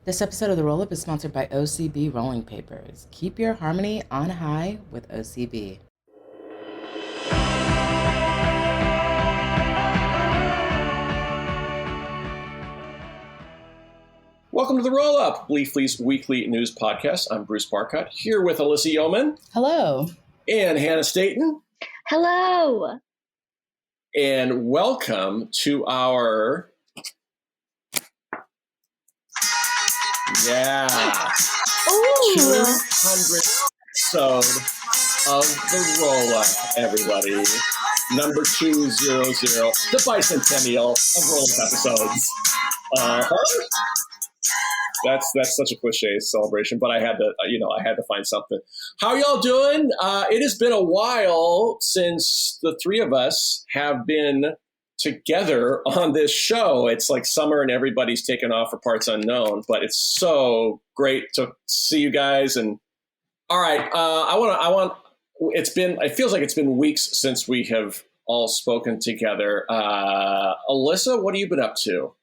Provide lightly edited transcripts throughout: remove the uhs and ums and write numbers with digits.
This episode of The Roll Up is sponsored by OCB Rolling Papers. Keep your harmony on high with OCB. Welcome to The Roll Up, Leafly's weekly news podcast. I'm Bruce Barcott, here with Alyssa Yeoman. Hello. And Hannah Staten. Hello. And welcome to our... 200th episode of The Roll Up, everybody. Number 200, the bicentennial of Roll Up episodes. That's such a cliche celebration, but I had to find something. How y'all doing? It has been a while since the three of us have been together on this show. It's like summer and everybody's taken off for parts unknown, but it's so great to see you guys. And all right, it feels like it's been weeks since we have all spoken together. Alyssa, what have you been up to?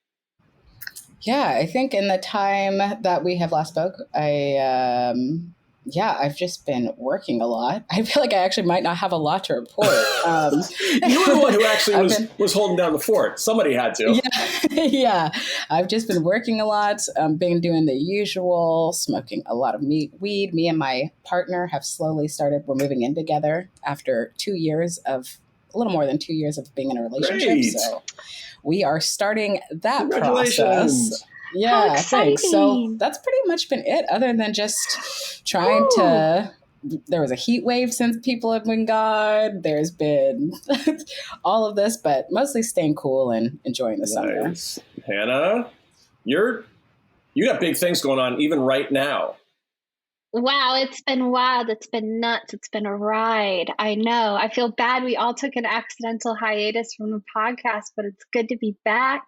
Yeah, I think in the time that we have last spoke, I've just been working a lot. I feel like I actually might not have a lot to report. You were the one who actually was holding down the fort. Somebody had to. Yeah. I've just been working a lot, been doing the usual, smoking a lot of weed. Me and my partner have slowly we're moving in together after a little more than 2 years of being in a relationship. Great. So we are starting that Congratulations. process. Yeah, thanks. So that's pretty much been it, other than just trying to. There was a heat wave since people have been gone. There's been all of this, but mostly staying cool and enjoying the summer. Hannah, you got big things going on even right now. Wow, it's been wild. It's been nuts. It's been a ride. I know. I feel bad. We all took an accidental hiatus from the podcast, but it's good to be back.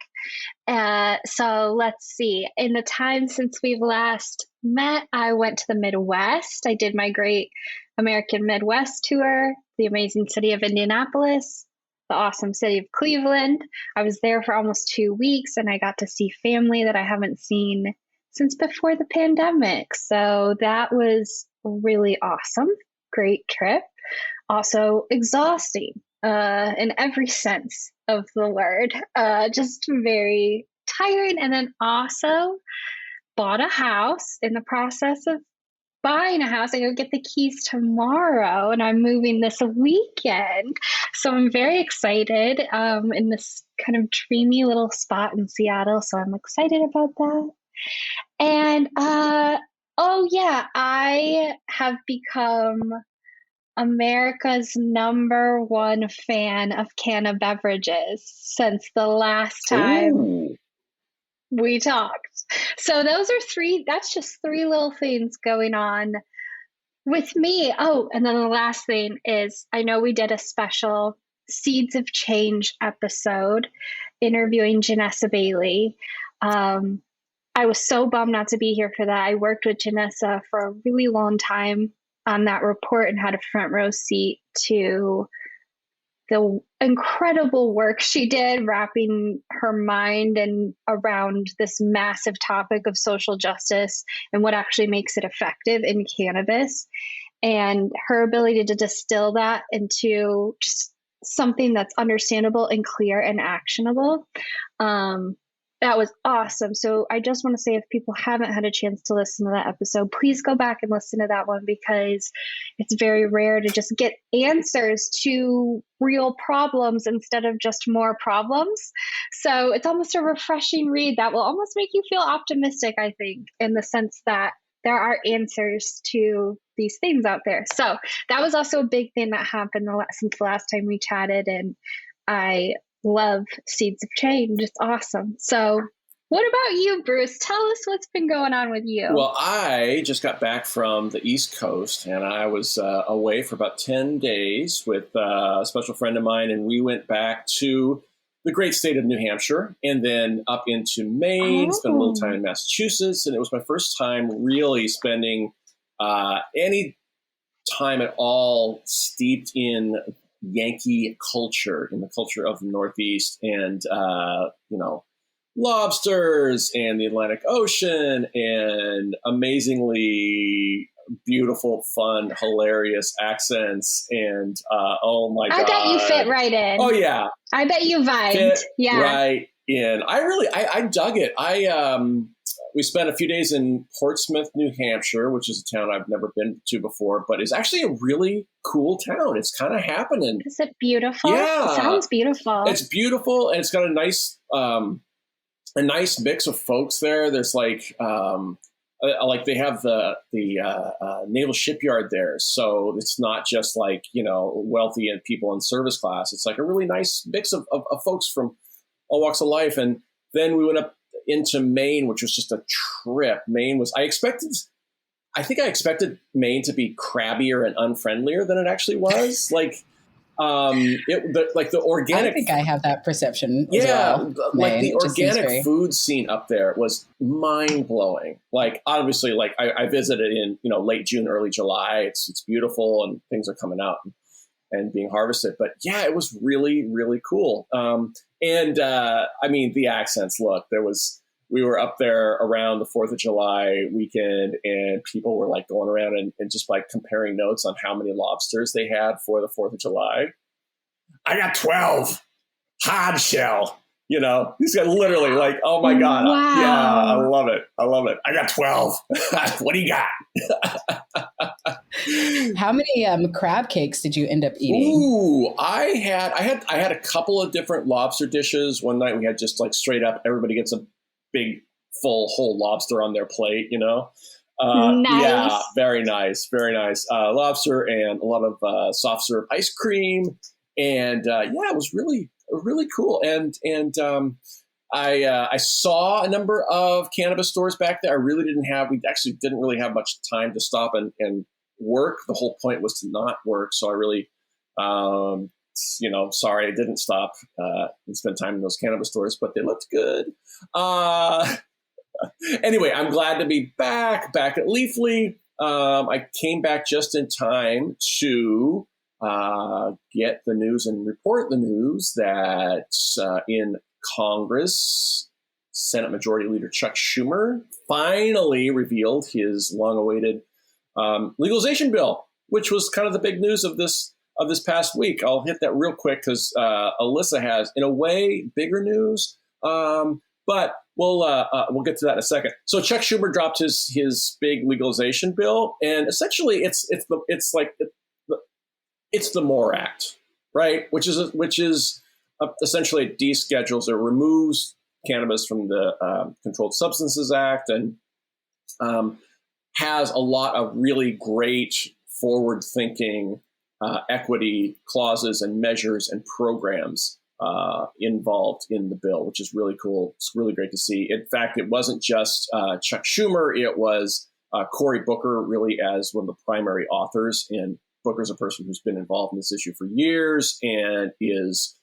So let's see. In the time since we've last met, I went to the Midwest. I did my great American Midwest tour, the amazing city of Indianapolis, the awesome city of Cleveland. I was there for almost 2 weeks, and I got to see family that I haven't seen since before the pandemic. So that was really awesome. Great trip. Also exhausting in every sense of the word. Just very tiring. And then also bought a house. In the process of buying a house, I go get the keys tomorrow, and I'm moving this weekend. So I'm very excited in this kind of dreamy little spot in Seattle. So I'm excited about that. And I have become America's #1 fan of canned beverages since the last time we talked. So that's just three little things going on with me. Oh, and then the last thing is, I know we did a special Seeds of Change episode interviewing Janessa Bailey. I was so bummed not to be here for that. I worked with Janessa for a really long time on that report and had a front row seat to the incredible work she did, wrapping her mind and around this massive topic of social justice and what actually makes it effective in cannabis. And her ability to distill that into just something that's understandable and clear and actionable. That was awesome. So I just want to say, if people haven't had a chance to listen to that episode, please go back and listen to that one, because it's very rare to just get answers to real problems instead of just more problems. So it's almost a refreshing read that will almost make you feel optimistic, I think, in the sense that there are answers to these things out there. So that was also a big thing that happened since the last time we chatted, and I love Seeds of Change. It's awesome. So what about you, Bruce? Tell us what's been going on with you. Well, I just got back from the East Coast, and I was away for about 10 days with a special friend of mine, and we went back to the great state of New Hampshire and then up into Maine, spent a little time in Massachusetts, and it was my first time really spending any time at all steeped in Yankee culture, in the culture of the Northeast, and lobsters and the Atlantic Ocean and amazingly beautiful, fun, hilarious accents. And oh my God. I bet you fit right in. Oh yeah. I bet you vibed. Yeah. Right in. I dug it. We spent a few days in Portsmouth, New Hampshire, which is a town I've never been to before, but it's actually a really cool town. It's kind of happening. Is it beautiful? Yeah. It sounds beautiful. It's beautiful, and it's got a nice mix of folks there. There's like they have the naval shipyard there, so it's not just like, wealthy and people in service class. It's like a really nice mix of folks from all walks of life. And then we went up into Maine, which was just a trip. I expected Maine to be crabbier and unfriendlier than it actually was. The organic. I think I have that perception. As well. Like the organic food scene up there was mind blowing. Like obviously, like I visited in late June, early July. It's beautiful and things are coming out and being harvested. But yeah, it was really, really cool. The accents. Look, we were up there around the 4th of July weekend, and people were like going around and just like comparing notes on how many lobsters they had for the 4th of July. I got 12 hard shell. These guys literally like, oh my God. Wow. Yeah, I love it. I got 12. What do you got? How many crab cakes did you end up eating? Ooh, I had a couple of different lobster dishes. One night we had just like straight up, everybody gets a big full whole lobster on their plate, Nice. Yeah, very nice. Lobster and a lot of soft serve ice cream. And it was really cool. And I saw a number of cannabis stores back there. We didn't really have much time to stop and work. The whole point was to not work. So I really, sorry, I didn't stop and spend time in those cannabis stores, but they looked good. Anyway, I'm glad to be back at Leafly. I came back just in time to get the news and report the news that in Congress, Senate Majority Leader Chuck Schumer finally revealed his long-awaited legalization bill, which was kind of the big news of this past week. I'll hit that real quick because Alyssa has, in a way, bigger news, but we'll get to that in a second. So Chuck Schumer dropped his big legalization bill, and essentially it's the MORE Act, right? Which is essentially it deschedules or removes cannabis from the Controlled Substances Act, and has a lot of really great forward-thinking equity clauses and measures and programs involved in the bill, which is really cool. It's really great to see. In fact, it wasn't just Chuck Schumer. It was Cory Booker really as one of the primary authors. And Booker's a person who's been involved in this issue for years and is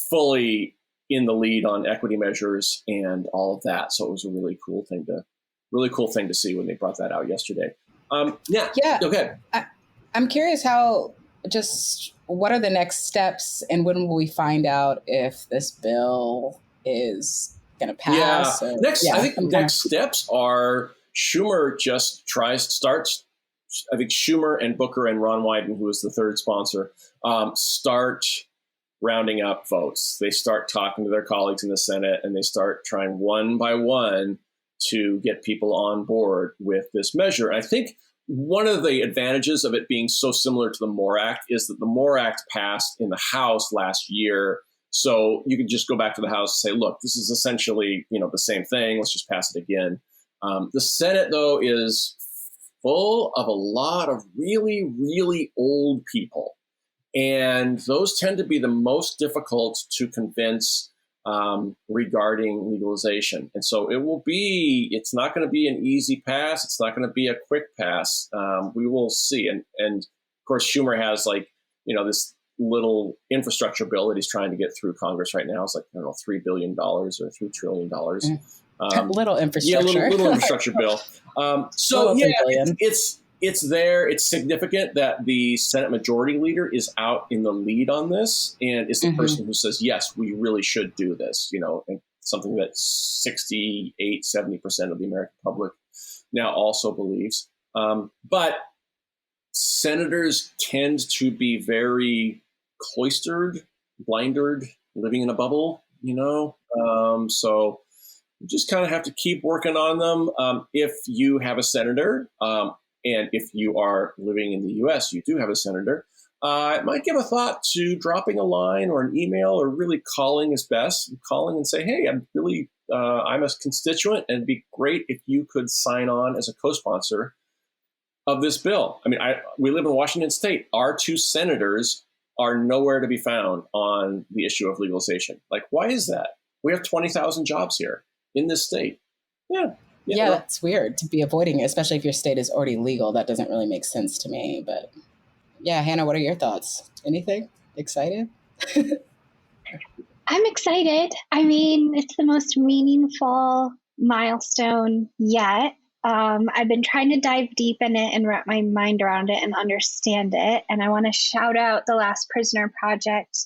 fully in the lead on equity measures and all of that. So it was a really cool thing to see when they brought that out yesterday. Yeah. Okay. I'm curious what are the next steps, and when will we find out if this bill is going to pass? Yeah. I think next steps are Schumer I think Schumer and Booker and Ron Wyden, who is the third sponsor, start rounding up votes. They start talking to their colleagues in the Senate, and they start trying one by one to get people on board with this measure. And I think one of the advantages of it being so similar to the MORE Act is that the MORE Act passed in the House last year. So you can just go back to the House and say, look, this is essentially, the same thing. Let's just pass it again. The Senate, though, is full of a lot of really, really old people. And those tend to be the most difficult to convince regarding legalization. And so it's not going to be an easy pass. It's not going to be a quick pass. We will see. And of course, Schumer has this little infrastructure bill that he's trying to get through Congress right now. It's like, $3 billion or $3 trillion. Little infrastructure. Yeah, little infrastructure bill. It's there. It's significant that the Senate Majority Leader is out in the lead on this and is the person who says, yes, we really should do this, and something that 70% of the American public now also believes. But senators tend to be very cloistered, blindered, living in a bubble, so you just kind of have to keep working on them. If you have a senator, and if you are living in the U.S., you do have a senator, it might give a thought to dropping a line or an email, or really calling is best. Calling and say, hey, I'm a constituent, and it'd be great if you could sign on as a co-sponsor of this bill. I mean, we live in Washington State. Our two senators are nowhere to be found on the issue of legalization. Like, why is that? We have 20,000 jobs here in this state. Yeah, that's weird to be avoiding it, especially if your state is already legal. That doesn't really make sense to me. But yeah, Hannah, what are your thoughts? Anything? Excited? I'm excited. I mean, it's the most meaningful milestone yet. I've been trying to dive deep in it and wrap my mind around it and understand it. And I want to shout out the Last Prisoner Project.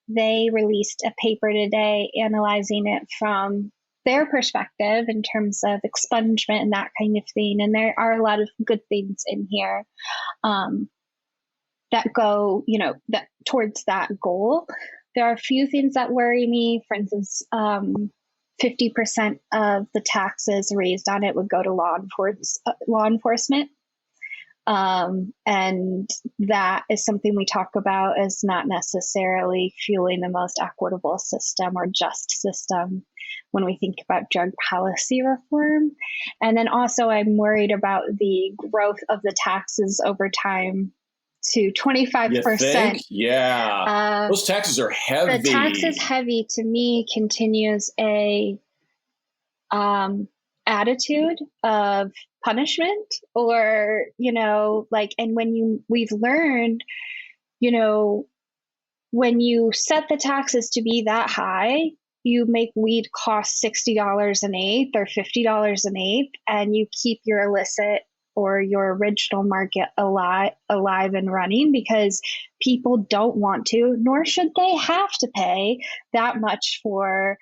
They released a paper today analyzing it from their perspective in terms of expungement and that kind of thing. And there are a lot of good things in here that go, that towards that goal. There are a few things that worry me. For instance, 50% of the taxes raised on it would go to law enforcement. And that is something we talk about as not necessarily fueling the most equitable system or just system when we think about drug policy reform. And then also I'm worried about the growth of the taxes over time to 25%. Yeah. Those taxes are heavy. The tax is heavy, to me, continues a attitude of punishment, or, and we've learned, when you set the taxes to be that high, you make weed cost $60 an eighth or $50 an eighth, and you keep your illicit or your original market alive and running, because people don't want to, nor should they have to pay that much for,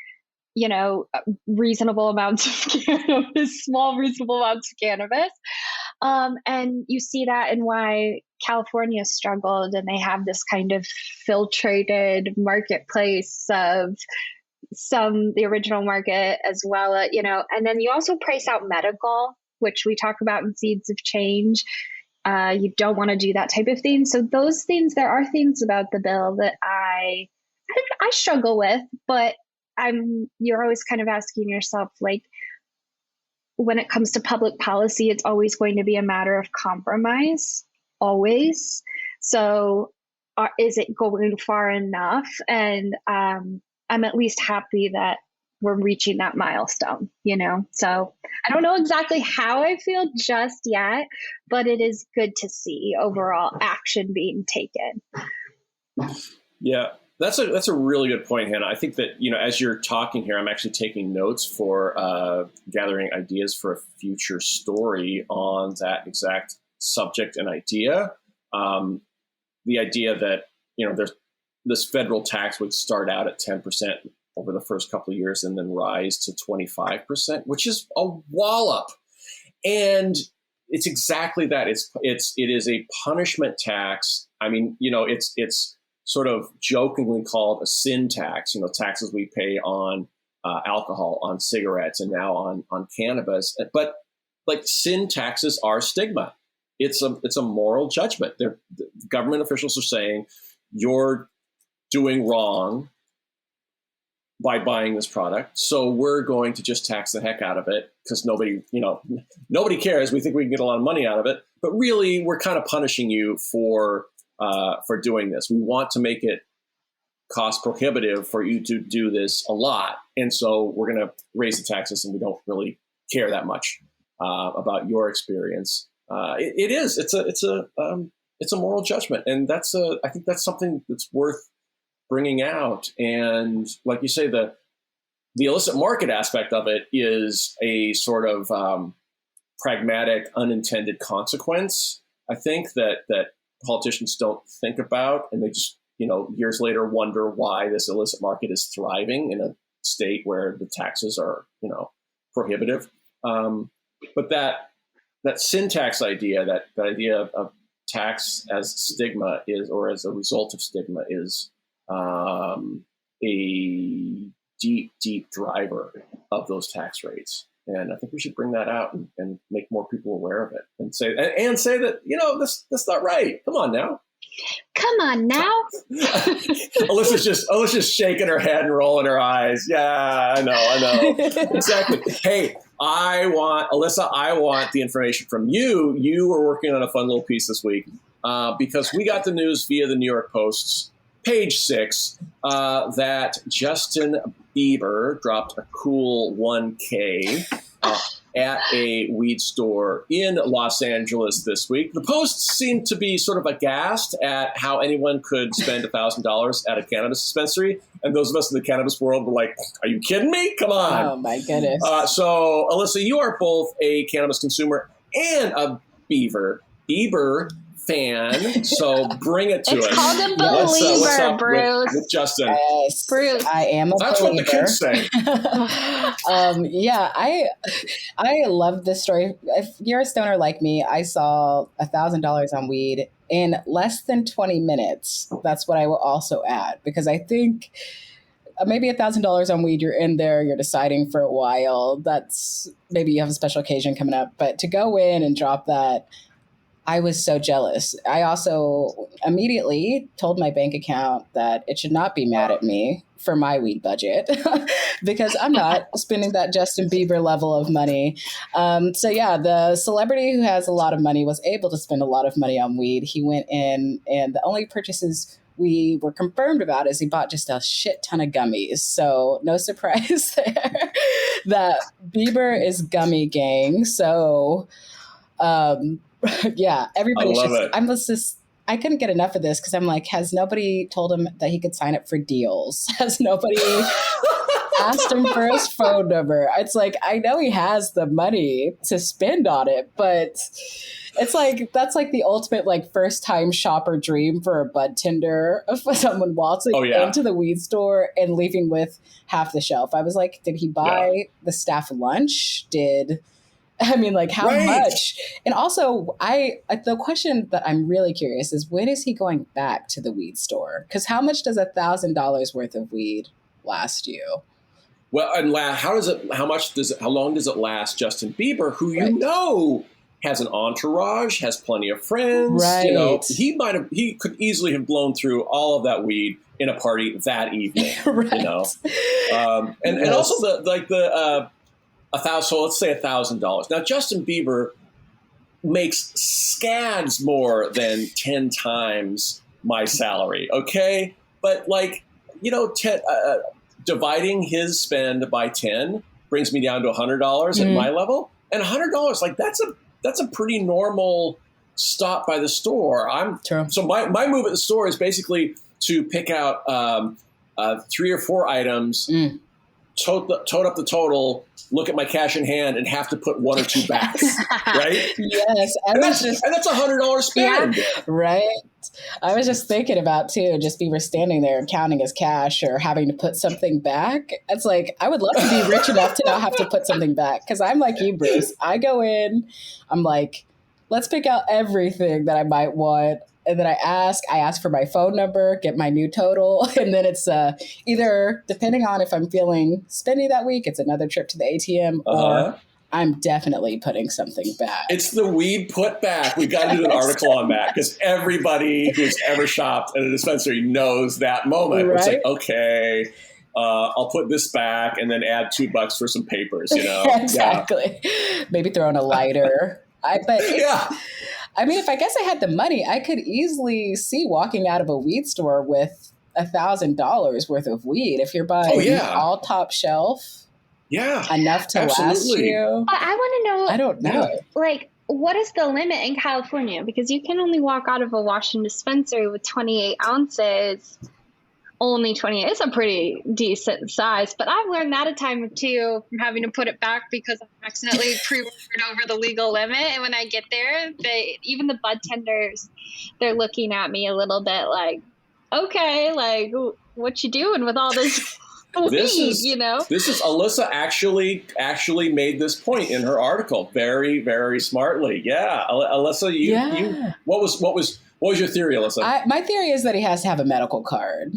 reasonable amounts of cannabis, small reasonable amounts of cannabis. And you see that in why California struggled, and they have this kind of filtrated marketplace of the original market as well, and then you also price out medical, which we talk about in Seeds of Change. You don't want to do that type of thing. So those things, there are things about the bill that I struggle with, but you're always kind of asking yourself, like, when it comes to public policy, it's always going to be a matter of compromise, always. So is it going far enough? And I'm at least happy that we're reaching that milestone, So I don't know exactly how I feel just yet, but it is good to see overall action being taken. Yeah, that's a really good point, Hannah. I think that, as you're talking here, I'm actually taking notes for gathering ideas for a future story on that exact subject and idea. The idea that, there's this federal tax would start out at 10% over the first couple of years and then rise to 25%, which is a wallop. And it's exactly that. It is a punishment tax. I mean, it's sort of jokingly called a sin tax, taxes we pay on alcohol, on cigarettes, and now on cannabis. But like, sin taxes are stigma. It's a moral judgment. The government officials are saying, you're doing wrong by buying this product, so we're going to just tax the heck out of it, because nobody cares. We think we can get a lot of money out of it, but really we're kind of punishing you for doing this. We want to make it cost prohibitive for you to do this a lot, and so we're going to raise the taxes, and we don't really care that much about your experience. It's a moral judgment, and I think that's something that's worth bringing out. And like you say, the illicit market aspect of it is a sort of pragmatic, unintended consequence, I think, that politicians don't think about, and they just, years later wonder why this illicit market is thriving in a state where the taxes are, prohibitive. But that syntax idea, that idea of tax as stigma or as a result of stigma is a deep, deep driver of those tax rates. And I think we should bring that out and make more people aware of it and say that, that's not right. Come on now. Alyssa's just shaking her head and rolling her eyes. Yeah, I know. Exactly. Hey, I want the information from you. You were working on a fun little piece this week because we got the news via the New York Post's page 6 that Justin Bieber dropped a cool $1K at a weed store in Los Angeles this week. The Post seemed to be sort of aghast at how anyone could spend $1,000 at a cannabis dispensary. And those of us in the cannabis world were like, are you kidding me? Come on. Oh, my goodness. So, Alyssa, you are both a cannabis consumer and a Bieber fan, so bring it to us. It's called a believer, what's up Bruce. with Justin? Yes, Bruce. I am a That's believer. what the kids say. Yeah, I love this story. If you're a stoner like me, I saw $1,000 on weed in less than 20 minutes. That's what I will also add, because I think maybe $1,000 on weed, you're in there, you're deciding for a while. That's maybe you have a special occasion coming up, but to go in and drop that, I was so jealous. I also immediately told my bank account that it should not be mad at me for my weed budget because I'm not spending that Justin Bieber level of money. So yeah, the celebrity who has a lot of money was able to spend a lot of money on weed. He went in, and the only purchases we were confirmed about is he bought just a shit ton of gummies. So no surprise there that Bieber is gummy gang. So yeah, everybody I couldn't get enough of this because I'm like, has nobody told him that he could sign up for deals? Has nobody asked him for his phone number? It's like, I know he has the money to spend on it, but it's like, that's like the ultimate like first time shopper dream for a bud tender of someone waltzing into the weed store and leaving with half the shelf. I was like, did he buy the staff lunch? How much? And also, the question that I'm really curious is, when is he going back to the weed store? Because how much does $1,000 worth of weed last you? Well, and how long does it last Justin Bieber, who has an entourage, has plenty of friends? Right. He could easily have blown through all of that weed in a party that evening. Right. And also the so let's say $1,000. Now, Justin Bieber makes scads more than 10 times my salary. Okay. But dividing his spend by 10 brings me down to $100 at my level, and $100, that's a pretty normal stop by the store. So my move at the store is basically to pick out 3 or 4 items, tote up the total, look at my cash in hand, and have to put 1 or 2 back, right? Yes. And that's $100 spend. Yeah, right. I was just thinking about, too, just Bieber standing there and counting his cash or having to put something back. It's like, I would love to be rich enough to not have to put something back, because I'm like you, Bruce. I go in, I'm like, let's pick out everything that I might want. And then I ask for my phone number, get my new total. And then it's either, depending on if I'm feeling spendy that week, it's another trip to the ATM, or I'm definitely putting something back. It's the weed put back. We got to do an article on that, because everybody who's ever shopped at a dispensary knows that moment. Right? It's like, okay, I'll put this back and then add $2 for some papers, Exactly. Yeah. Maybe throw in a lighter. If I guess I had the money, I could easily see walking out of a weed store with $1,000 worth of weed. If you're buying all top shelf, enough to last you. I want to know. I don't know. What is the limit in California? Because you can only walk out of a Washington dispensary with 28 ounces. Only 28. It's a pretty decent size, but I've learned that a time or two from having to put it back because I accidentally pre-ordered over the legal limit. And when I get there, even the bud tenders, they're looking at me a little bit like, okay, what you doing with all this This is, you know? This is Alyssa actually made this point in her article very, very smartly. Yeah, Alyssa, what was your theory, Alyssa? My theory is that he has to have a medical card.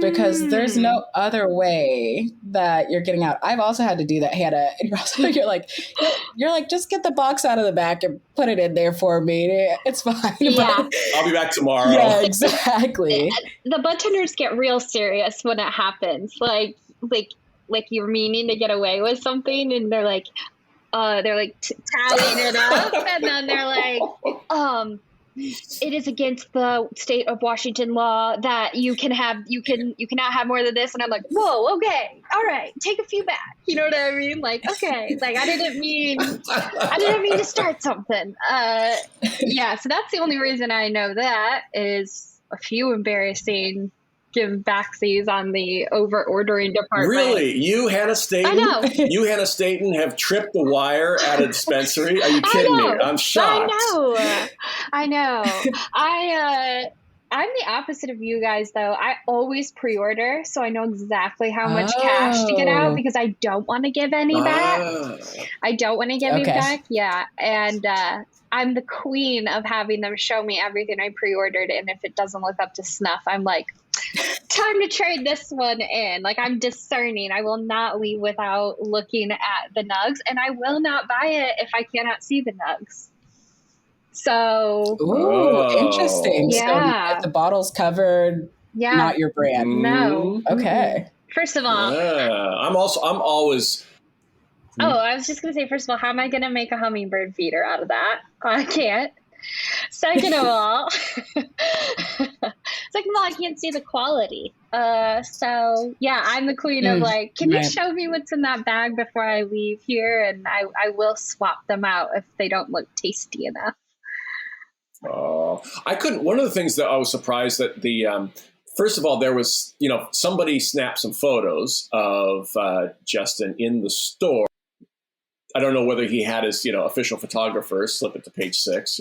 Because there's no other way that you're getting out. I've also had to do that, Hannah. And you're like, just get the box out of the back and put it in there for me. It's fine. Yeah. But, I'll be back tomorrow. Yeah, exactly. The bartenders get real serious when it happens. Like you're meaning to get away with something, and they're like tallying it up, and then they're like, it is against the state of Washington law that you cannot have more than this. And I'm like, whoa, okay, all right, take a few back. You know what I mean? Like, okay, like I didn't mean to start something. Yeah, so that's the only reason I know that is a few embarrassing give backsies on the over ordering department. Really? You, Hannah Staten? I know. You, Hannah Staten, have tripped the wire at a dispensary? Are you kidding me? I'm shocked. I know. I'm the opposite of you guys, though. I always pre-order, so I know exactly how much cash to get out because I don't want to give any back. I don't want to give any back. Yeah. And I'm the queen of having them show me everything I pre-ordered, and if it doesn't look up to snuff, I'm like, time to trade this one in. Like, I'm discerning. I will not leave without looking at the nugs, and I will not buy it if I cannot see the nugs. So, interesting. Yeah. So if the bottle's covered, not your brand. No. Okay. First of all, I'm always. Oh, I was just going to say, first of all, how am I going to make a hummingbird feeder out of that? I can't. Second of all, I can't see the quality. So yeah, I'm the queen of like, can you show me what's in that bag before I leave here? And I will swap them out if they don't look tasty enough. I couldn't. One of the things that I was surprised that first of all, there was, somebody snapped some photos of Justin in the store. I don't know whether he had his, official photographer slip it to page 6.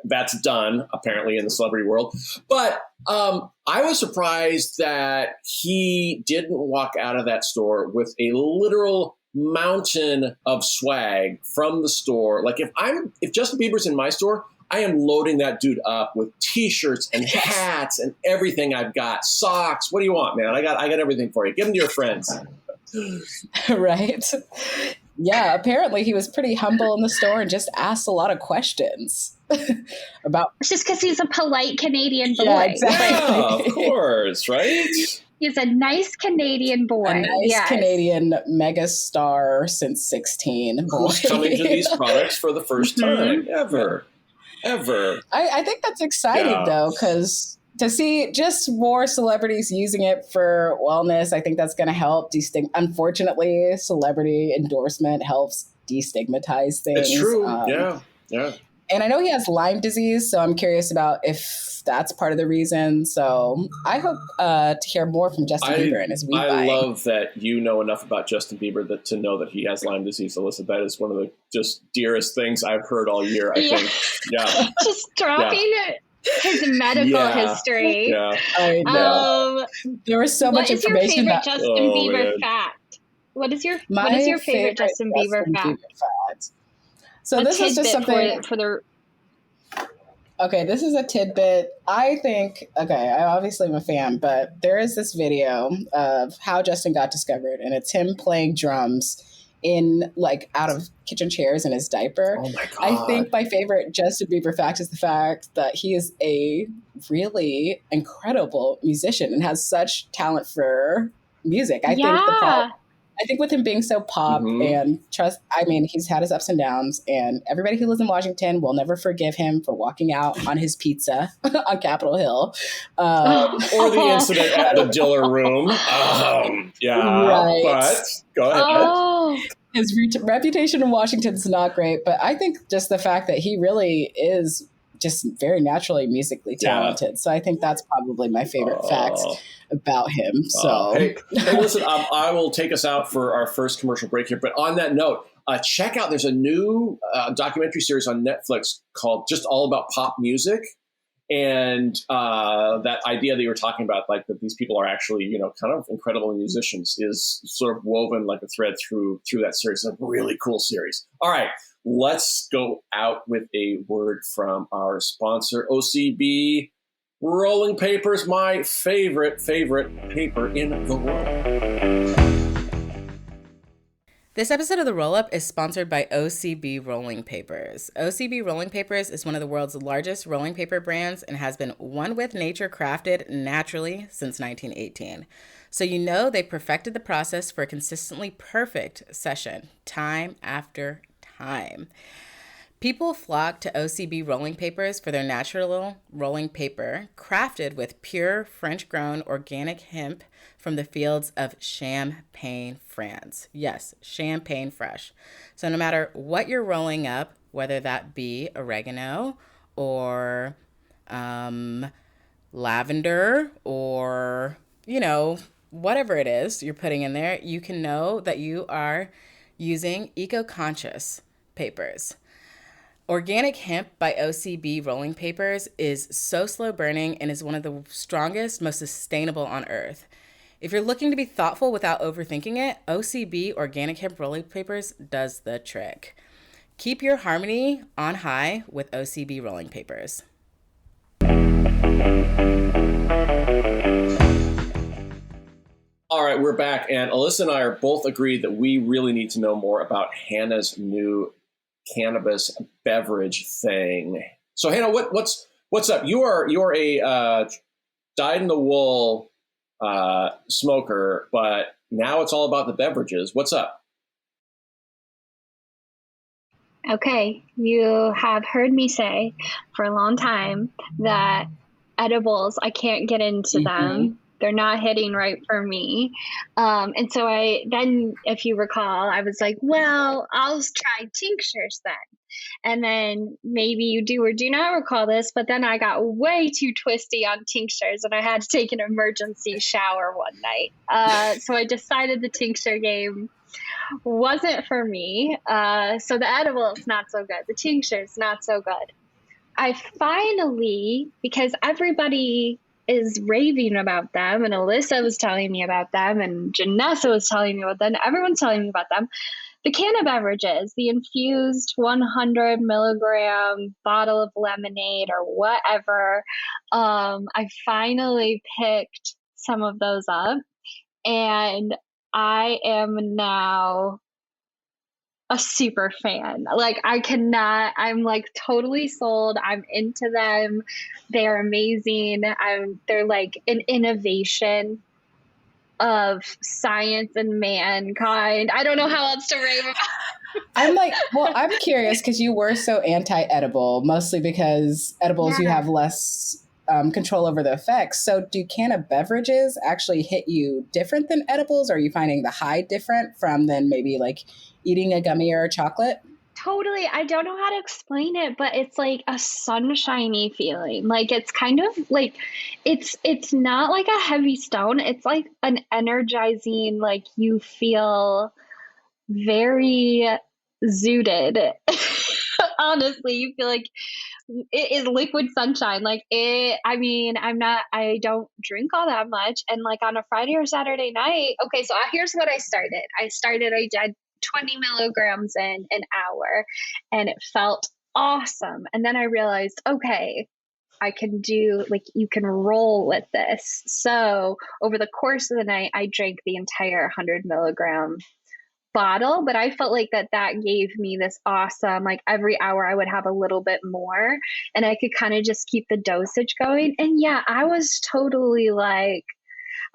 That's done apparently in the celebrity world. But I was surprised that he didn't walk out of that store with a literal mountain of swag from the store. Like if Justin Bieber's in my store, I am loading that dude up with T-shirts and hats and everything I've got. Socks. What do you want, man? I got everything for you. Give them to your friends. Right. Yeah, apparently he was pretty humble in the store and just asked a lot of questions about. It's just because he's a polite Canadian boy. Yeah, exactly. Yeah, of course, right? He's a nice Canadian boy. A nice Canadian mega star since 16. Who's coming to these products for the first time ever. I think that's exciting though, because to see just more celebrities using it for wellness, I think that's going to help unfortunately, celebrity endorsement helps destigmatize things. It's true. Yeah. And I know he has Lyme disease, so I'm curious about if that's part of the reason. So I hope to hear more from Justin Bieber and his weed buying. I love that you know enough about Justin Bieber to know that he has Lyme disease, Alyssa. That is one of the just dearest things I've heard all year, I think. Yeah. Just dropping his medical history. Yeah. I know. There was so much information. What is your favorite Justin Bieber fact? What is your favorite Justin Bieber fact? So this is just something for the. Okay, this is a tidbit. I think, I obviously am a fan, but there is this video of how Justin got discovered, and it's him playing drums out of kitchen chairs in his diaper. Oh my God. I think my favorite Justin Bieber fact is the fact that he is a really incredible musician and has such talent for music. I think with him being so pop and he's had his ups and downs, and everybody who lives in Washington will never forgive him for walking out on his pizza on Capitol Hill. Or the incident at the Diller Room. Right. But go ahead. His reputation in Washington is not great, but I think just the fact that he really is just very naturally musically talented. So I think that's probably my favorite fact about him. So hey, listen, I will take us out for our first commercial break here. But on that note, check out, there's a new documentary series on Netflix called Just All About Pop Music. And that idea that you were talking about, like that these people are actually, you know, kind of incredible musicians, is sort of woven like a thread through that series. It's a really cool series. All right, let's go out with a word from our sponsor, OCB Rolling Papers, my favorite paper in the world. This episode of The Roll-Up is sponsored by OCB Rolling Papers. OCB Rolling Papers is one of the world's largest rolling paper brands and has been one with nature, crafted naturally since 1918. So you know they perfected the process for a consistently perfect session, time after time. People flock to OCB rolling papers for their natural rolling paper, crafted with pure French-grown organic hemp from the fields of Champagne, France. Yes, Champagne fresh. So no matter what you're rolling up, whether that be oregano or lavender or, you know, whatever it is you're putting in there, you can know that you are using eco-conscious papers. Organic hemp by OCB Rolling Papers is so slow burning and is one of the strongest, most sustainable on earth. If you're looking to be thoughtful without overthinking it, OCB Organic Hemp Rolling Papers does the trick. Keep your harmony on high with OCB Rolling Papers. All right, we're back, and Alyssa and I are both agreed that we really need to know more about Hannah's new cannabis beverage thing. So Hannah, what's up? You're a dyed-in-the-wool smoker, but now it's all about the beverages. What's up? Okay, you have heard me say for a long time that edibles, I can't get into them. They're not hitting right for me. And so then, if you recall, I was like, well, I'll try tinctures then. And then maybe you do or do not recall this, but then I got way too twisty on tinctures and I had to take an emergency shower one night. So I decided the tincture game wasn't for me. So the edible is not so good. The tincture is not so good. I finally, because everybody is raving about them, and Alyssa was telling me about them, and Janessa was telling me about them, everyone's telling me about them. The can of beverages, the infused 100 milligram bottle of lemonade or whatever, I finally picked some of those up, and I am now a super fan. Like, I'm like totally sold. I'm into them. They're amazing. They're like an innovation of science and mankind. I don't know how else to rave about. I'm curious because you were so anti-edible, mostly because edibles, you have less control over the effects. So do can of beverages actually hit you different than edibles? Are you finding the high different from then maybe like eating a gummy or a chocolate? Totally. I don't know how to explain it, but it's like a sunshiny feeling. Like it's kind of like it's not like a heavy stone. It's like an energizing, like you feel very zooted. Honestly, you feel like it is liquid sunshine. Like I don't drink all that much. And like on a Friday or Saturday night, okay, so here's what I did 20 milligrams in an hour and it felt awesome. And then I realized, okay, I can do, like, you can roll with this. So over the course of the night, I drank the entire 100 milligram bottle, but I felt like that gave me this awesome, like every hour I would have a little bit more and I could kind of just keep the dosage going. And yeah, I was totally like,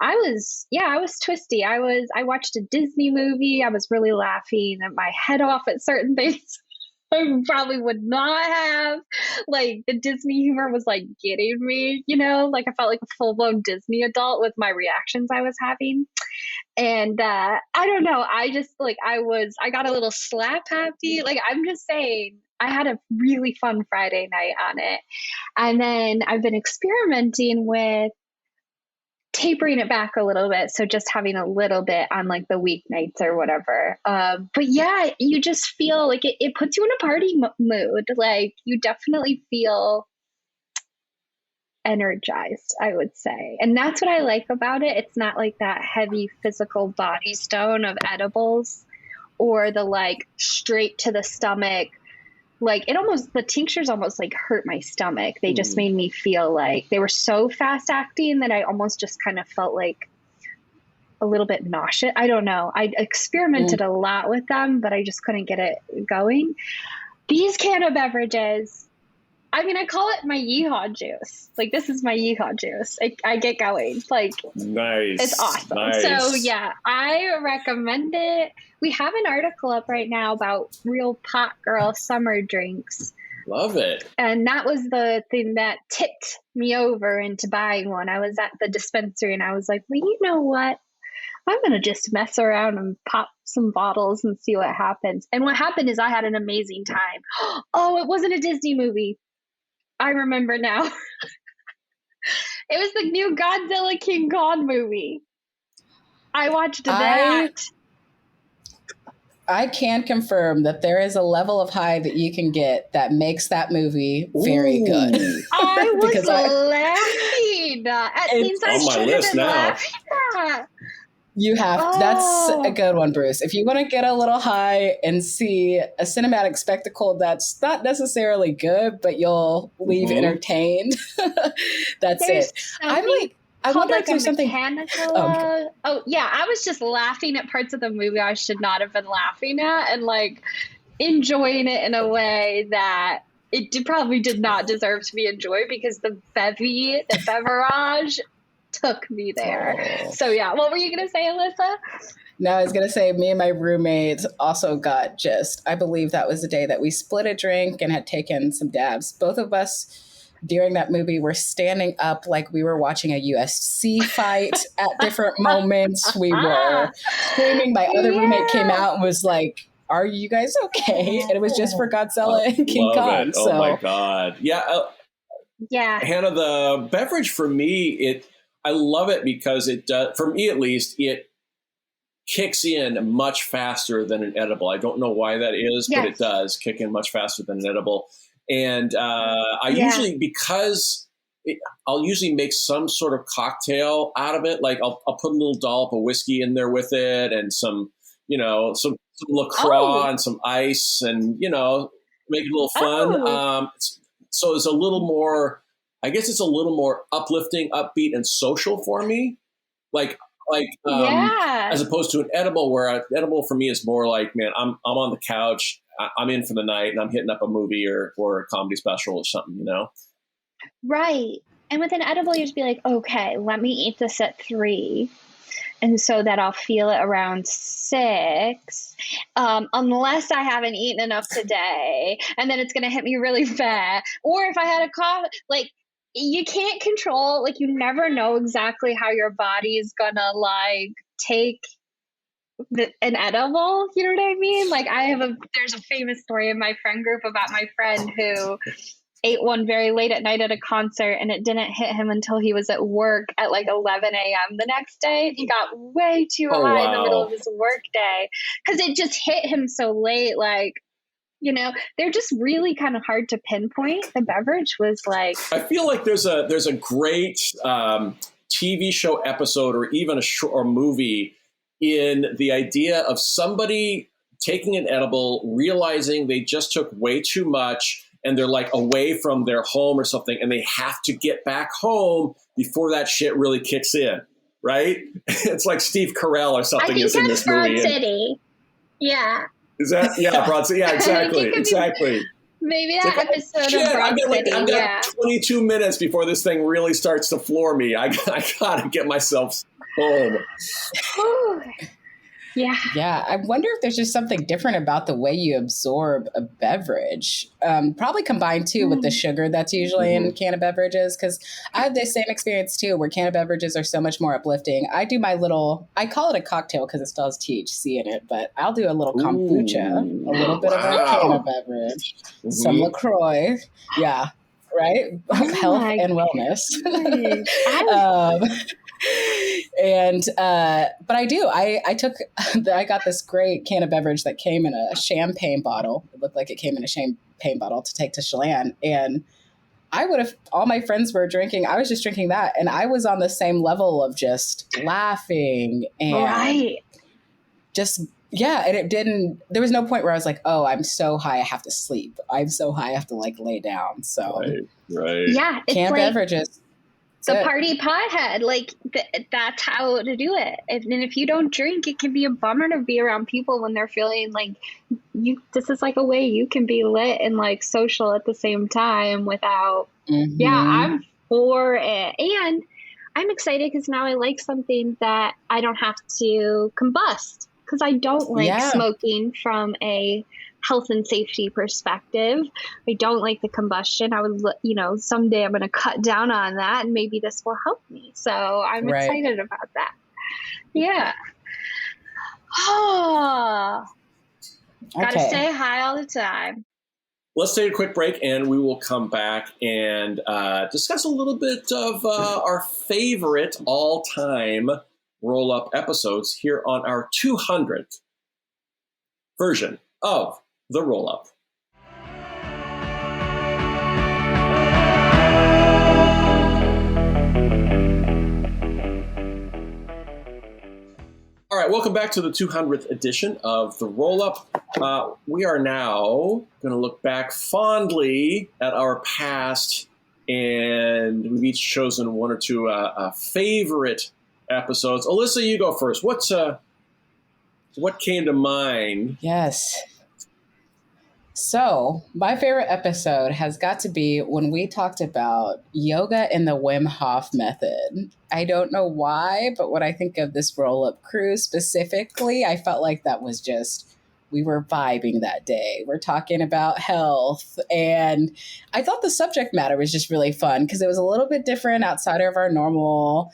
I was twisty. I watched a Disney movie. I was really laughing at my head off at certain things I probably would not have. Like the Disney humor was like getting me, like I felt like a full blown Disney adult with my reactions I was having. And I don't know. I just like, I got a little slap happy. Like, I'm just saying, I had a really fun Friday night on it. And then I've been experimenting with tapering it back a little bit. So just having a little bit on like the weeknights or whatever. But yeah, you just feel like it puts you in a party mood. Like you definitely feel energized, I would say. And that's what I like about it. It's not like that heavy physical body stone of edibles or the like straight to the stomach. Like the tinctures almost like hurt my stomach. They just made me feel like they were so fast acting that I almost just kind of felt like a little bit nauseous. I don't know. I experimented a lot with them, but I just couldn't get it going. These can of beverages, I mean, I call it my yeehaw juice. Like, this is my yeehaw juice. I get going. Like, nice. It's awesome. Nice. So, yeah, I recommend it. We have an article up right now about real pot girl summer drinks. Love it. And that was the thing that tipped me over into buying one. I was at the dispensary and I was like, well, you know what? I'm going to just mess around and pop some bottles and see what happens. And what happened is I had an amazing time. Oh, it wasn't a Disney movie. I remember now. It was the new Godzilla King Kong movie. I watched that. I can confirm that there is a level of high that you can get that makes that movie very good. I was laughing at things I should have been laughing at. You have, that's a good one, Bruce. If you want to get a little high and see a cinematic spectacle that's not necessarily good, but you'll leave entertained, that's it. I wonder if there's something. Oh, yeah. I was just laughing at parts of the movie I should not have been laughing at and like enjoying it in a way that it probably did not deserve to be enjoyed because the beverage took me there. Oh. So yeah, what were you gonna say, Alyssa? No, I was gonna say me and my roommates also got just, I believe that was the day that we split a drink and had taken some dabs. Both of us during that movie were standing up like we were watching a UFC fight at different moments. We were screaming. My other roommate came out and was like, are you guys okay? And it was just for Godzilla and King Kong. Oh my God. Yeah. Yeah. Hannah, the beverage for me, I love it because it does, for me at least, it kicks in much faster than an edible. I don't know why that is, but it does kick in much faster than an edible. And I usually, I'll usually make some sort of cocktail out of it. Like I'll put a little dollop of whiskey in there with it and some LaCroix and some ice and, make it a little fun. So it's a little more, I guess it's a little more uplifting, upbeat, and social for me. As opposed to an edible, where an edible for me is more like, man, I'm on the couch, I'm in for the night, and I'm hitting up a movie or a comedy special or something, Right. And with an edible, you just be like, okay, let me eat this at 3. And so that I'll feel it around 6, unless I haven't eaten enough today. And then it's going to hit me really fast. Or if I had a coffee, like, you can't control, like, you never know exactly how your body is going to, like, take an edible. You know what I mean? Like, there's a famous story in my friend group about my friend who ate one very late at night at a concert, and it didn't hit him until he was at work at like 11 a.m. the next day. He got way too high in the middle of his work day because it just hit him so late. Like, they're just really kind of hard to pinpoint. The beverage was like, I feel like there's a great TV show episode or even a movie in the idea of somebody taking an edible, realizing they just took way too much, and they're like away from their home or something, and they have to get back home before that shit really kicks in, right? It's like Steve Carell or something is in this movie. Broad City. Yeah. Is that? Yeah, Broad City. Yeah, exactly. Maybe that episode of Broad City. I've got 22 minutes before this thing really starts to floor me. I gotta get myself home. Yeah. Yeah. I wonder if there's just something different about the way you absorb a beverage. Probably combined too with the sugar that's usually in can of beverages. Because I had the same experience too, where can of beverages are so much more uplifting. I do I call it a cocktail because it still has THC in it, but I'll do a little kombucha, a little bit of a can of beverage, some LaCroix. Yeah. Right. Health and wellness. But I got this great can of beverage that came in a champagne bottle. It looked like it came in a champagne bottle to take to Chelan. And all my friends were drinking. I was just drinking that. And I was on the same level of just laughing and just, yeah. And there was no point where I was like, oh, I'm so high, I have to sleep. I'm so high, I have to like lay down. So, right. Yeah. It's canned beverages. The party pothead, like that's how to do it. And if you don't drink, it can be a bummer to be around people when they're feeling like this is like a way you can be lit and like social at the same time without, I'm for it. And I'm excited because now I like something that I don't have to combust, because I don't like smoking from a health and safety perspective. I don't like the combustion. I would, someday I'm going to cut down on that, and maybe this will help me. So I'm excited about that. Yeah. Gotta stay high all the time. Let's take a quick break, and we will come back and discuss a little bit of our favorite all-time roll-up episodes here on our 200th version of the roll-up. All right, welcome back to the 200th edition of the roll-up. We are now going to look back fondly at our past, and we've each chosen one or two favorite episodes. Alyssa, you go first. What came to mind? Yes. So my favorite episode has got to be when we talked about yoga and the Wim Hof method. I don't know why, but when I think of this roll-up cruise specifically, I felt like that was just, we were vibing that day. We're talking about health. And I thought the subject matter was just really fun because it was a little bit different outside of our normal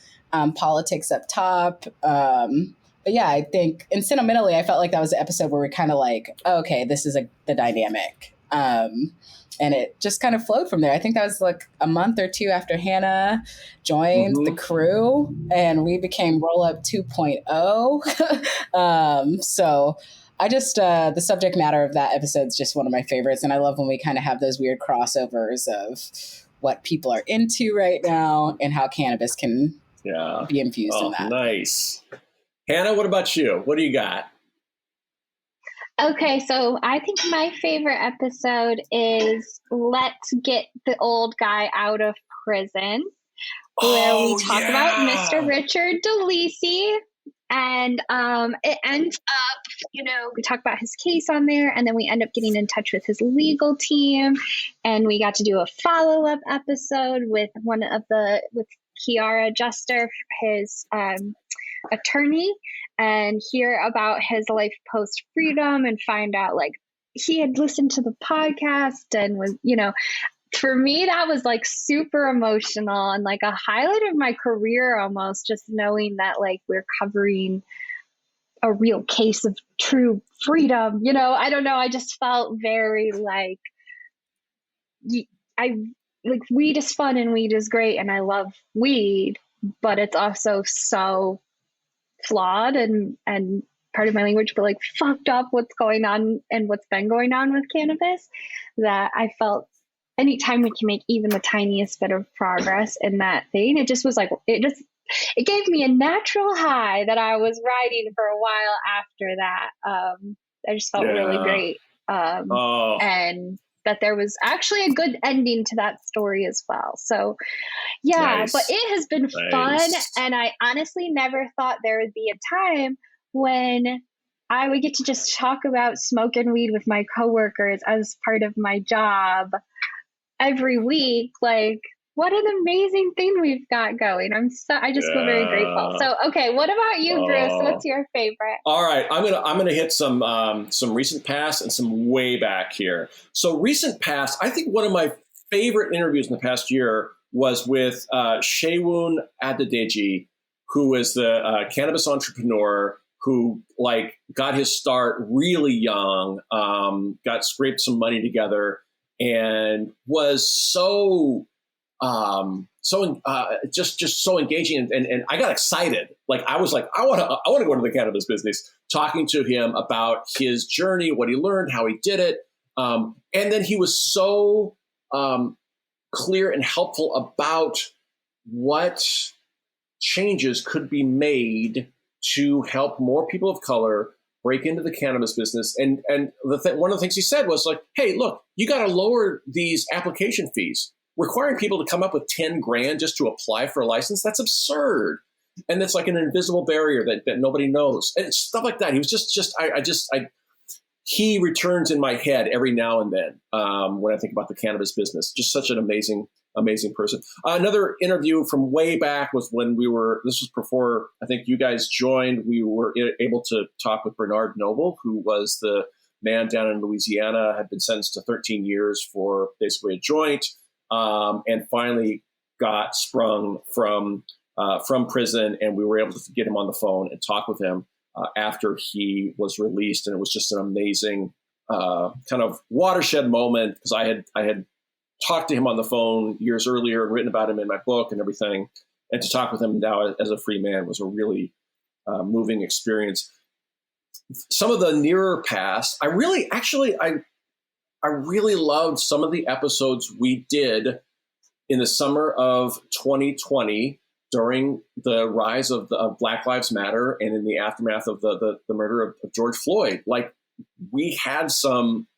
politics up top. But yeah, I think, and sentimentally, I felt like that was the episode where we kind of like, oh, okay, this is the dynamic. And it just kind of flowed from there. I think that was like a month or two after Hannah joined the crew, and we became Roll Up 2.0. So I just, the subject matter of that episode is just one of my favorites. And I love when we kind of have those weird crossovers of what people are into right now and how cannabis can be infused in that. Nice. Hannah, what about you? What do you got? Okay, so I think my favorite episode is Let's Get the Old Guy Out of Prison, where we talk about Mr. Richard DeLisi. And it ends up, we talk about his case on there, and then we end up getting in touch with his legal team. And we got to do a follow-up episode with with Kiara Juster, his attorney, and hear about his life post freedom and find out like he had listened to the podcast and was, for me, that was like super emotional and like a highlight of my career almost, just knowing that like we're covering a real case of true freedom. I don't know. I just felt very like, weed is fun and weed is great. And I love weed, but it's also so flawed and part of my language, but like fucked up what's going on and what's been going on with cannabis, that I felt anytime we can make even the tiniest bit of progress in that thing, it just was like, it gave me a natural high that I was riding for a while after that. I just felt really great. And that there was actually a good ending to that story as well. So but it has been fun. And I honestly never thought there would be a time when I would get to just talk about smoking weed with my coworkers as part of my job every week. Like, what an amazing thing we've got going. I just feel very grateful. So, okay, what about you, Bruce? What's your favorite? All right, I'm gonna hit some recent past and some way back here. So recent past, I think one of my favorite interviews in the past year was with Seun Adedeji, who is the cannabis entrepreneur who like got his start really young, scraped some money together, and was so engaging, and I got excited. Like I was like, I want to go into the cannabis business. Talking to him about his journey, what he learned, how he did it, and then he was so clear and helpful about what changes could be made to help more people of color break into the cannabis business. And one of the things he said was like, hey, look, you got to lower these application fees. Requiring people to come up with 10 grand just to apply for a license, that's absurd. And it's like an invisible barrier that nobody knows. And stuff like that. He was he returns in my head every now and then when I think about the cannabis business. Just such an amazing person. Another interview from way back was when this was before I think you guys joined. We were able to talk with Bernard Noble, who was the man down in Louisiana, had been sentenced to 13 years for basically a joint, and finally got sprung from prison. And we were able to get him on the phone and talk with him after he was released. And it was just an amazing kind of watershed moment, because I had talked to him on the phone years earlier and written about him in my book and everything. And to talk with him now as a free man was a really moving experience. Some of the nearer past, I really loved some of the episodes we did in the summer of 2020 during the rise of Black Lives Matter and in the aftermath of the murder of George Floyd. Like, we had some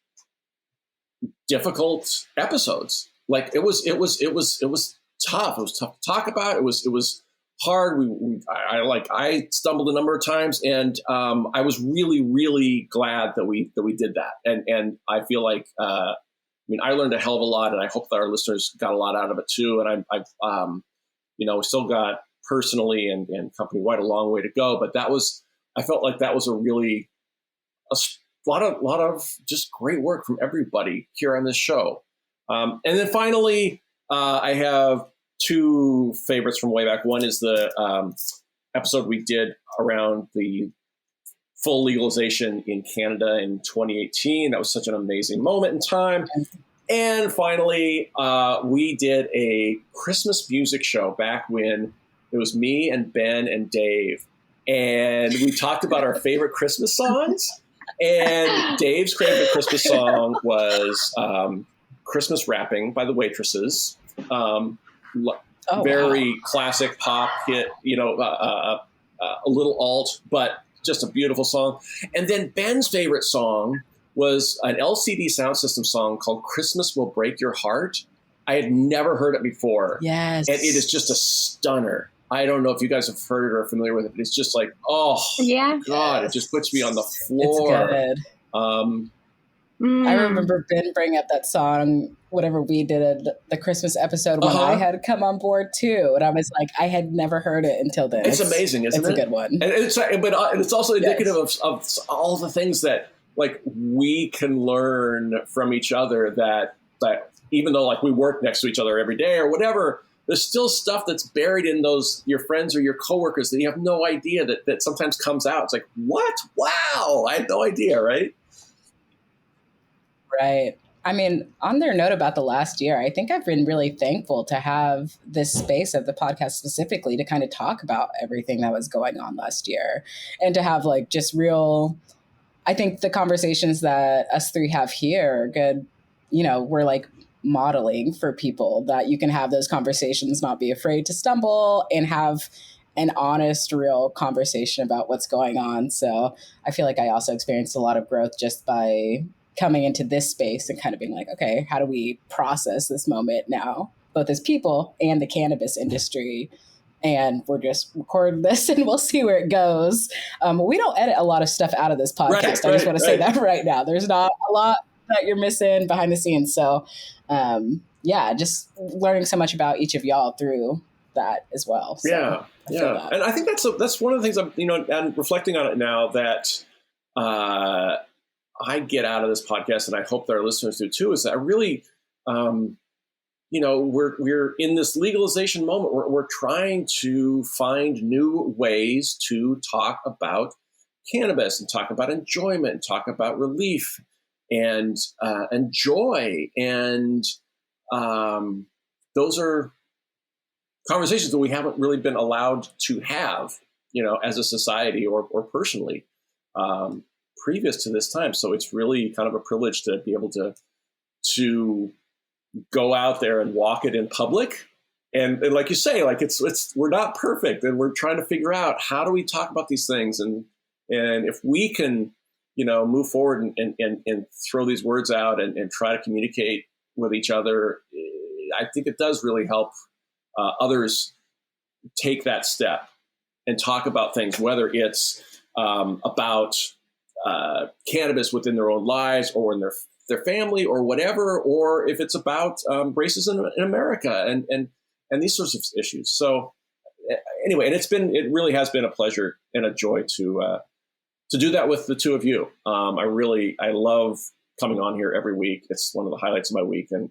difficult episodes. Like, it was tough. It was tough to talk about. It was hard. I stumbled a number of times, and I was really, really glad that we did that. And I feel like, I learned a hell of a lot, and I hope that our listeners got a lot out of it too. And we still got personally and company-wide a long way to go, but I felt like that was a lot of just great work from everybody here on this show. And then finally, I have two favorites from way back. One is the episode we did around the full legalization in Canada in 2018. That was such an amazing moment in time. And finally, we did a Christmas music show back when it was me and Ben and Dave. And we talked about our favorite Christmas songs. And Dave's favorite Christmas song was Christmas Wrapping by the Waitresses. Very classic pop hit, a little alt, but just a beautiful song. And then Ben's favorite song was an LCD Sound System song called Christmas Will Break Your Heart. I had never heard it before. Yes. And it is just a stunner. I don't know if you guys have heard it or are familiar with it, but it's just like, oh, yeah. God, it just puts me on the floor. It's good. I remember Ben bringing up that song, whatever we did the Christmas episode when I had come on board too. And I was like, I had never heard it until then. It's amazing, isn't it? It's a good one. And it's also indicative of all the things that like we can learn from each other that even though like we work next to each other every day or whatever, there's still stuff that's buried in those, your friends or your coworkers that you have no idea that sometimes comes out. It's like, what? Wow. I had no idea. Right. Right. I mean, on their note about the last year, I think I've been really thankful to have this space of the podcast specifically to kind of talk about everything that was going on last year and to have like just real, I think the conversations that us three have here are good. We're like modeling for people that you can have those conversations, not be afraid to stumble and have an honest, real conversation about what's going on. So I feel like I also experienced a lot of growth just by coming into this space and kind of being like, okay, how do we process this moment now, both as people and the cannabis industry? And we're just recording this and we'll see where it goes. We don't edit a lot of stuff out of this podcast. Right, I just want to say that right now. There's not a lot that you're missing behind the scenes. So just learning so much about each of y'all through that as well. So yeah. And I think that's one of the things and reflecting on it now that I get out of this podcast, and I hope that our listeners do too, is that I really, we're in this legalization moment. We're trying to find new ways to talk about cannabis and talk about enjoyment, and talk about relief and joy. And those are conversations that we haven't really been allowed to have, as a society or personally. Previous to this time. So it's really kind of a privilege to be able to go out there and walk it in public. And like you say, like we're not perfect, and we're trying to figure out how do we talk about these things. And if we can, move forward and throw these words out and try to communicate with each other, I think it does really help others take that step and talk about things, whether it's about cannabis within their own lives or in their family or whatever, or if it's about racism in America and these sorts of issues. So anyway, and it really has been a pleasure and a joy to do that with the two of you. I love coming on here every week. It's one of the highlights of my week, and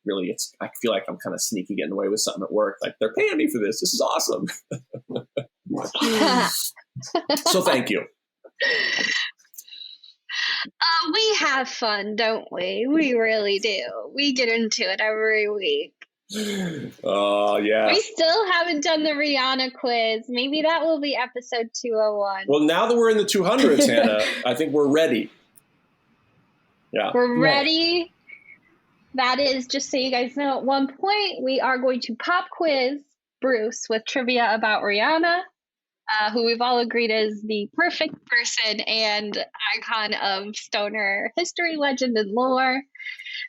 really, I feel like I'm kind of sneaky getting away with something at work. Like, they're paying me for this. This is awesome. So thank you. We have fun, don't we? We really do. We get into it every week. Oh, yeah. We still haven't done the Rihanna quiz. Maybe that will be episode 201. Well, now that we're in the 200s, Hannah, I think we're ready. Yeah. We're ready. That is, just so you guys know, at one point, we are going to pop quiz Bruce with trivia about Rihanna, who we've all agreed is the perfect person and icon of stoner history, legend, and lore.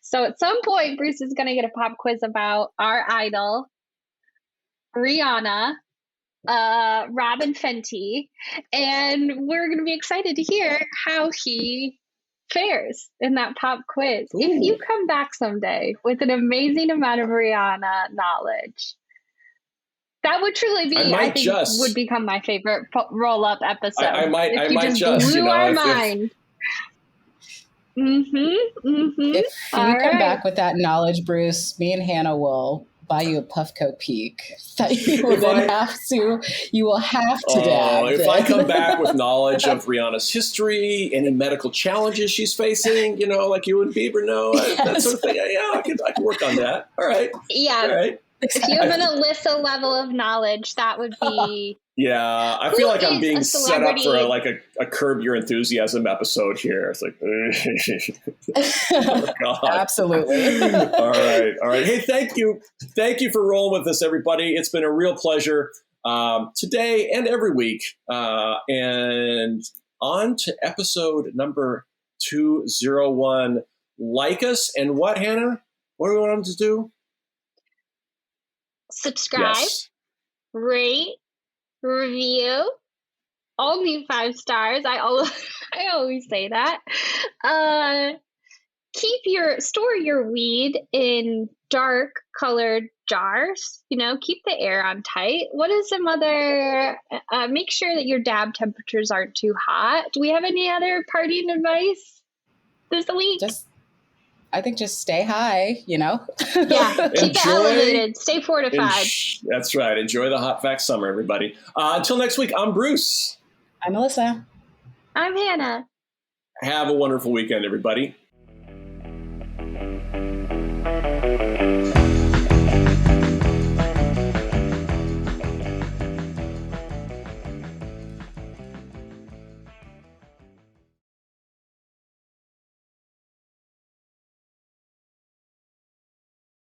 So at some point, Bruce is going to get a pop quiz about our idol, Rihanna, Robin Fenty, and we're going to be excited to hear how he fares in that pop quiz. Ooh. If you come back someday with an amazing amount of Rihanna knowledge, that would truly be, I think, would become my favorite roll-up episode. I might blew our mind. If you come back with that knowledge, Bruce, me and Hannah will buy you a Puffco Peak that you will have to dab. If I come back with knowledge of Rihanna's history, any medical challenges she's facing, like you and Bieber know, that sort of thing. Yeah, I can work on that. All right. Yeah. All right. If you have an Alyssa level of knowledge, that would be... Yeah, I feel like I'm being set up for a Curb Your Enthusiasm episode here. It's like, oh, God. Absolutely. All right. Hey, thank you for rolling with us, everybody. It's been a real pleasure today and every week. And on to episode number 201. Like us, and what, Hannah? What do we want them to do? Subscribe, rate, review, only 5 stars. I always say that. Store your weed in dark colored jars. Keep the air on tight. What is some other? Make sure that your dab temperatures aren't too hot. Do we have any other partying advice this week? I think just stay high, Yeah, keep it elevated. Stay fortified. That's right. Enjoy the hot vac summer, everybody. Until next week, I'm Bruce. I'm Alyssa. I'm Hannah. Have a wonderful weekend, everybody.